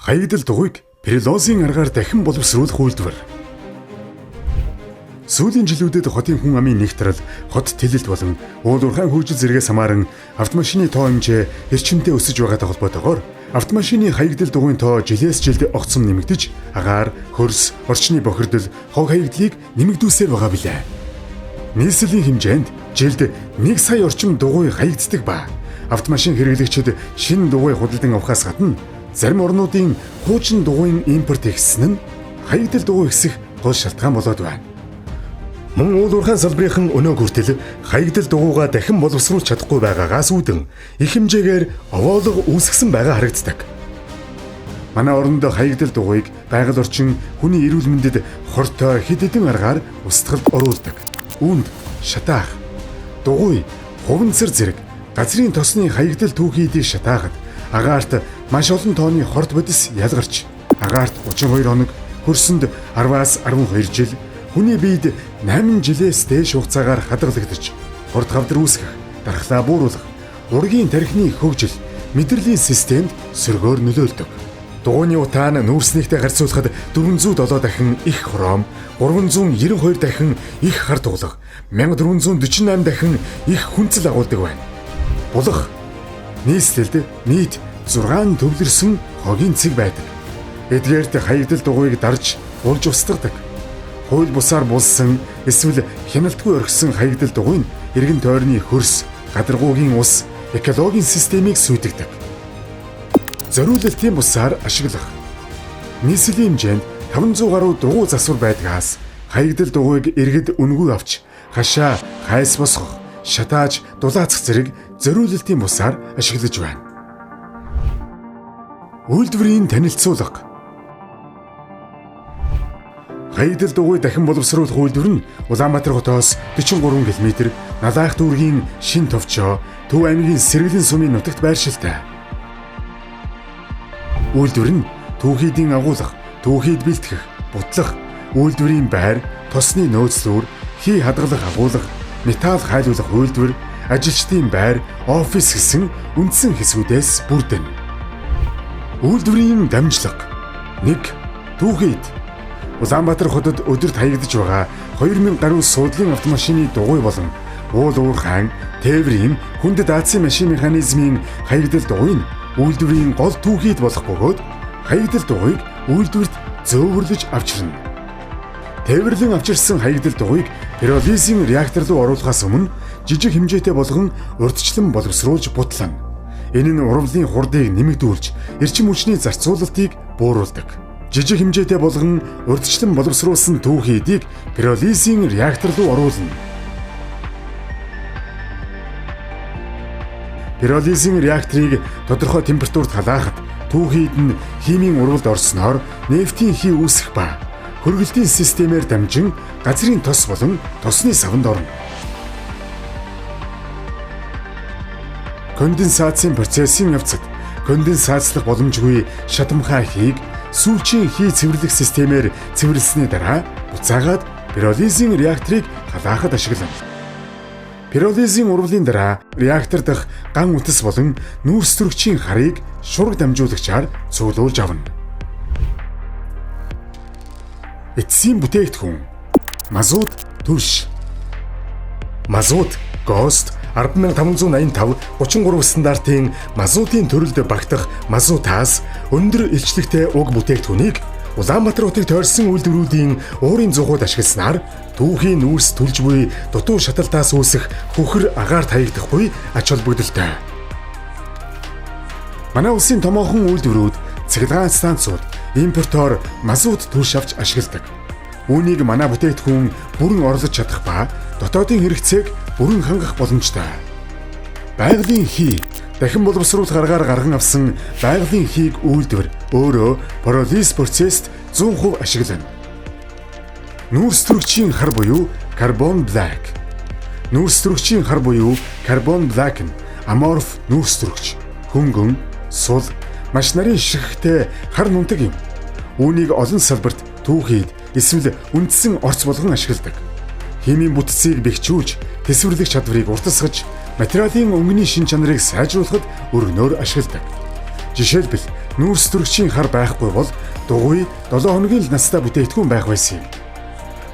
Хаягдал дугуйг перелозын аргаар дахин боловсруулах үйлдвэр. Сүүлийн жилүүдэд хотын хүн амын нэгтрэл, хот тэлэлт болон уул уурхайн хөгжил зэрэгээс хамааран автомашины тоо хэмжээ эрчимтэй өсөж байгаатай холбоотойгоор автомашины хаягдал дугуйн тоо жилээс жилд огцом нэмэгдэж, агаар, хөрс, орчны бохирдол, хог хаягдлыг нэмэгдүүлсээр байгаа билээ. Нийслэлийн хэмжээнд жилд 1 сая орчим дугуй хаягддаг ба автомашин хэрэглэгчид шинэ дугуй худалдан авахаас гадна зарим орнуудын хуучин дугуйн импорт ихсэн нь хаягдал дугуй ихсэх гол шалтгаан болоод байна. Мөн уул уурхайн салбарын өнөө хүртэл хаягдал дугуйгаа дахин боловсруулж чадахгүй байгаагаас үүдэн их хэмжээгээр овоолго үүсгэсэн байгаа харагддаг. Манай оронд хаягдал дугуйг байгаль орчин хүний эрүүл мэндэд хортой хэд хэдэн аргаар устгалд оруулдаг. Үүнд шатаах, дугуй, хуванцар зэрэг газрын тосны хаягдал түүхийдийг шатаагаад агаарт маш олон тооны хорт бодис ялгарч, агаарт 32 хоног, хөрсөнд 10-аас 12 жил, хүний биед 8 жилээс дээш хугацаагаар хадгалагдаж, хорт хавдар үүсгэх, дархлаа бууруулах, ургийн тархины хөгжил, мэдрэлийн системд сөргөөр нөлөөлдөг. Дугуйны утаан нүүрснийхтэй харьцуулахад 407 дахин их хром, 392 дахин их хар туглах, 1448 дахин их хүнцэл агуулдаг байна. Булах нийслэлд нийт 6 төвлөрсөн хогийн цэг байдаг. Эдгээрт хаягдал дугуйг дарж булж устгадаг. Хууль бусаар булсан эсвэл хяналтгүй орхисон хаягдал дугуй нь эргэн тойрны хөрс, гадаргуугийн ус, экологийн системийг сүйтгэдэг. Зориулалтын бусаар ашиглах. Нийслэлийн хэмжээнд 500 гаруй дугуй засвар байдгаас хаягдал дугуйг иргэд үнгүй авч хашаа, хайс босгох, шатааж, дулаацах зэрэг зориулалтын бусаар ашиглаж байна. Үйлдвэрийн танилцуулга. Хаягдал дугуй дахин боловсруулах үйлдвэр нь Улаанбаатар хотоос 43 км, Налайх дүүргийн Шин товчоо, Төв аймгийн Сэргэлэн сумын нутагт байршилтай. Үйлдвэр нь түүхийдийн агуулга, түүхийд бэлтгэх, бутлах, үйлдвэрийн байр, тосны нөөцлүүр, хий хадгалах агуулга, металл хайлуулах үйлдвэр, ажилчдын байр, офис гэсэн үндсэн хэсгүүдээс бүрдэнэ. Үйлдвэрийн дамжлага. 1. Түүхийд. Улаанбаатар хотод өдөрт хаягдж байгаа 2000 гаруй суудлын автомашины дугуй болон уул уурхайн, тээврийн, хүнд даацын машин механизмын хаягдал дугуй нь үйлдвэрийн гол түүхийд болох бөгөөд хаягдал дугуйг үйлдвэрт зөөвөрлөж авчирна. Тээвэрлэн авчирсан хаягдал дугуйг пиролизийн реактор руу оруулахаас өмнө жижиг хэмжээтэй болгон урьдчилан боловсруулж бутлана. Энэ нь урвалын хурдыг нэмэгдүүлж, эрчим хүчний зарцуулалтыг бууруулдаг. Жижиг хэмжээтэй болгон урьдчилан боловсруулсан түүхийдийг пиролизийн реактор руу оруулна. Пиролизийн реакторыг тодорхой температурт халаахад түүхийд нь химийн урвалд орсноор нефтийн хий үүсэх ба хөргөлтийн системээр дамжин газрын тос болон тосны савнд орно. Конденсацийн процессын явцад конденсацлах боломжгүй шатамхай хийг сүүлчийн хий цэвэрлэх системээр цэвэрлсэний дараа буцаагаад пиролизийн реакторыг халаахад ашиглана. Пиролизийн урвалын дараа реактор дахь ган үндэс болон нүүрс төрөгчийн харыг шураг дамжуулагчаар цуглуулж авна. Эцсийн бүтээгдэхүүн. Мазут түлш. Мазут ГОСТ 10585 33 стандартын мазутын төрөлд багтах мазутаас өндөр илчлэгтэй уг бүтээгдэхүүнийг Улаанбаатар хотыг тойрсон үйлдвэрүүдийн уурын зугууд ашигласнаар түүхийн нүүрс түлж буй дутуу шаталтаас үүсэх хөхөр агаарт хаягдахгүй ач холбогдолтой. Манай улсын томоохон үйлдвэрүүд, цахилгаан станцууд, импортоор мазут түлш авч ашигладаг. Үүнийг манай бүтээгдэхүүн бүрэн орлож чадах ба дотоодын хэрэгцээг бүрэн хангах боломжтой. Байгалийн хий дахин боловсруулах аргаар гарган авсан байгалийн хийг үйлдвэр өөрөө пиролиз процесст 100% ашиглана. Нүүрс төрөгчийн хар буюу карбон блак. Нүүрс төрөгчийн хар буюу карбон блак нь аморф нүүрс төрөгч, хөнгөн, сул, маш нарийн ширхэгтэй хар нунтаг юм. Үүнийг олон салбарт түүхийд эсвэл үндсэн орц болгон ашигладаг. Химийн бүтцийг бэхжүүлж, тэсвэрлэх чадварыг уртасгаж, материалын өнгөний шин чанарыг сайжруулахад өргөнөөр ашигладаг. Жишээлбэл нүүрс төрөгчийн хар байхгүй бол дугуй 7 хоногийн л настай бүтээгдэхүүн байх байсан юм.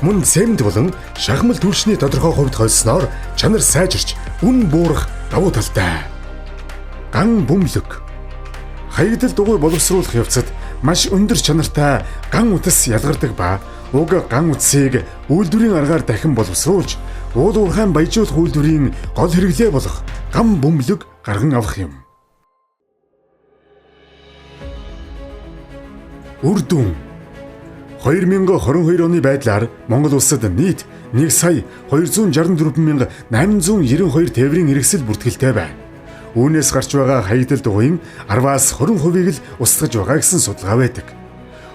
Мөн сэмд болон шахмал түлшний тодорхой хувьд холсноор чанар сайжирч үн буурах давуу талтай. Ган бөмбөлөг. Хаягдал дугуй боловсруулах явцад маш өндөр чанартай ган утас ялгардаг ба уг ган утсыг үйлдвэрийн аргаар дахин боловсруулж уул уурхайн баяжуулах үйлдвэрийн гол хэрэглээ болох ган бөмбөлөг гарган авах юм. Үр дүн. 2022 оны байдлаар Монгол улсад нийт 1,264,892 тээврийн хэрэгсэл бүртгэлтэй байна. Үүнээс гарч байгаа хаягдал дугуйн 10-аас 20%-ийг л устгаж байгаа гэсэн судалгаа байдаг.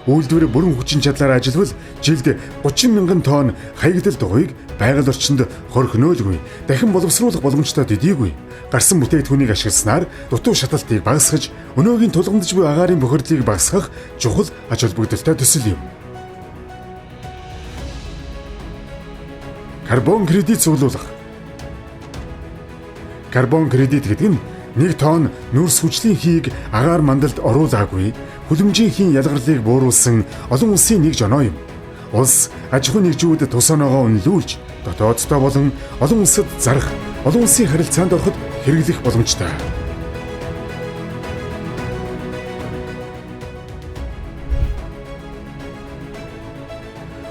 Үйлдвэр бүрэн хүчин чадлаар ажиллавал жилд 30,000 тонн хаягдал дугуйг байгаль орчинд хорхинөөлгүй, дахин боловсруулах боломжтой төдийгүй. Гарсан бүтээгдэхүүнийг ашигласнаар дутуу шаталтыг багасгаж, өнөөгийн тулгамдж буй агаарын бохирдлыг багасгах чухал ач холбогдолтой төсөл юм. Карбон кредит цуглуулах. Карбон кредит гэдэг нь 1 тонн нүүрс хүчлийн хийг агаар мандалд оруулаагүй хүлэмжийн хийн ялгарлыг бууруулсан олон улсын нэг жоноо юм. Улс аж ахуй нэгжүүд тус оноогоо үнэлүүлж дотооддоо болон олон улсад зарах, олон улсын харилцаанд ороход хэрэглэх боломжтой.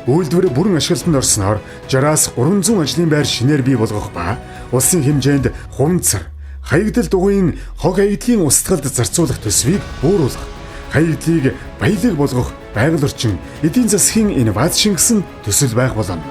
Үйлдвэр бүрэн ашиглалтанд орсноор 60-аас 300 ажлын байр шинээр бий болгох ба улсын хэмжээнд хуванцар, хаягдал дугуйн хог хаягдлын устгалд зарцуулах төсвийг бууруулах, хаягдлыг баялаг болгох байгаль орчин, эдийн засгийн инновац шингэсэн төсөл байх болно.